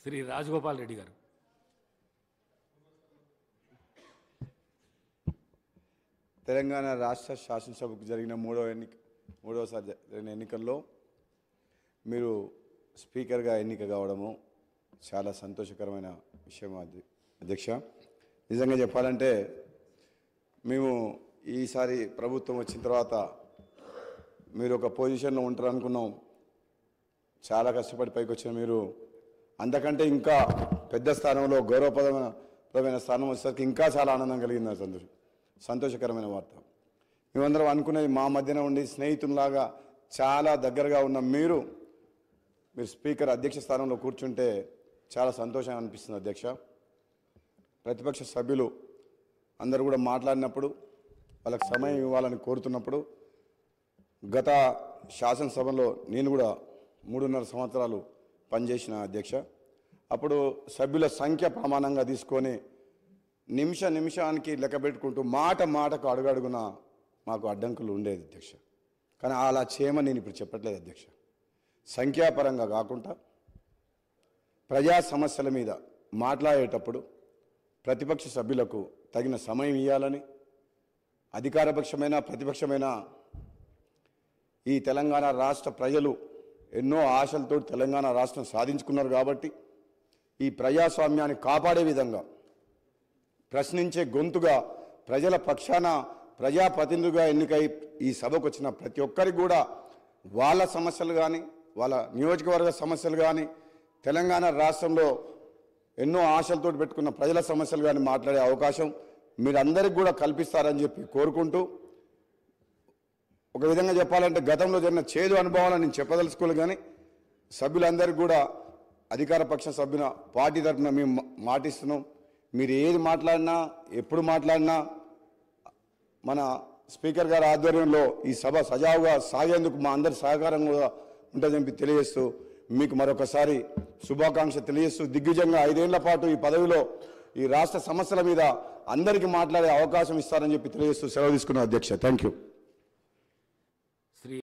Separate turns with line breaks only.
శ్రీ రాజగోపాల్ రెడ్డి గారు.
తెలంగాణ రాష్ట్ర శాసనసభకు జరిగిన మూడవసారి జరిగిన ఎన్నికల్లో మీరు స్పీకర్గా ఎన్నిక కావడము చాలా సంతోషకరమైన విషయం అధ్యక్ష. నిజంగా చెప్పాలంటే మేము ఈసారి ప్రభుత్వం వచ్చిన తర్వాత మీరు ఒక పొజిషన్లో ఉంటారు అనుకున్నాం. చాలా కష్టపడి పైకి వచ్చిన మీరు అంతకంటే ఇంకా పెద్ద స్థానంలో గౌరవప్రదమైన స్థానం వచ్చేసరికి ఇంకా చాలా ఆనందం కలిగింది. సంతోషకరమైన వార్త. మేమందరం అనుకునేది మా మధ్యన ఉండి స్నేహితుల్లాగా చాలా దగ్గరగా ఉన్న మీరు స్పీకర్ అధ్యక్ష స్థానంలో కూర్చుంటే చాలా సంతోషంగా అనిపిస్తుంది అధ్యక్ష. ప్రతిపక్ష సభ్యులు అందరూ కూడా మాట్లాడినప్పుడు వాళ్ళకి సమయం ఇవ్వాలని కోరుతున్నప్పుడు గత శాసనసభలో నేను కూడా 3.5 సంవత్సరాలు పనిచేసిన అధ్యక్ష. అప్పుడు సభ్యుల సంఖ్య ప్రమాణంగా తీసుకొని నిమిషానికి లెక్క పెట్టుకుంటూ మాటకు అడుగడుగున మాకు అడ్డంకులు ఉండేది అధ్యక్ష. కానీ అలా చేయమని నేను ఇప్పుడు చెప్పట్లేదు అధ్యక్ష. సంఖ్యాపరంగా కాకుండా ప్రజా సమస్యల మీద మాట్లాడేటప్పుడు ప్రతిపక్ష సభ్యులకు తగిన సమయం ఇవ్వాలని, అధికారపక్షమైన ప్రతిపక్షమైన ఈ తెలంగాణ రాష్ట్ర ప్రజలు ఎన్నో ఆశలతో తెలంగాణ రాష్ట్రం సాధించుకున్నారు కాబట్టి ఈ ప్రజాస్వామ్యాన్ని కాపాడే విధంగా ప్రశ్నించే గొంతుగా ప్రజల పక్షాన ప్రజాప్రతినిధులుగా ఎన్నికై ఈ సభకు వచ్చిన ప్రతి ఒక్కరికి కూడా వాళ్ళ సమస్యలు కానీ వాళ్ళ నియోజకవర్గ సమస్యలు కానీ తెలంగాణ రాష్ట్రంలో ఎన్నో ఆశలతో పెట్టుకున్న ప్రజల సమస్యలు కానీ మాట్లాడే అవకాశం మీరందరికీ కూడా కల్పిస్తారని చెప్పి కోరుకుంటూ, ఒక విధంగా చెప్పాలంటే గతంలో జరిగిన చేదు అనుభవాలను నేను చెప్పదలుచుకోలేదు. కానీ సభ్యులందరికీ కూడా అధికార పక్ష సభ్యుల పార్టీ తరఫున మేము మాటిస్తున్నాం. మీరు ఏది మాట్లాడినా ఎప్పుడు మాట్లాడినా మన స్పీకర్ గారి ఆధ్వర్యంలో ఈ సభ సజావుగా సాగేందుకు మా అందరి సహకారం కూడా ఉంటుందని తెలియజేస్తూ మీకు మరొకసారి శుభాకాంక్ష తెలియజేస్తూ దిగ్విజయంగా 5 ఏళ్ల పాటు ఈ పదవిలో ఈ రాష్ట్ర సమస్యల మీద అందరికీ మాట్లాడే అవకాశం ఇస్తారని చెప్పి తెలియజేస్తూ సెలవు తీసుకున్నాను అధ్యక్ష. Thank you.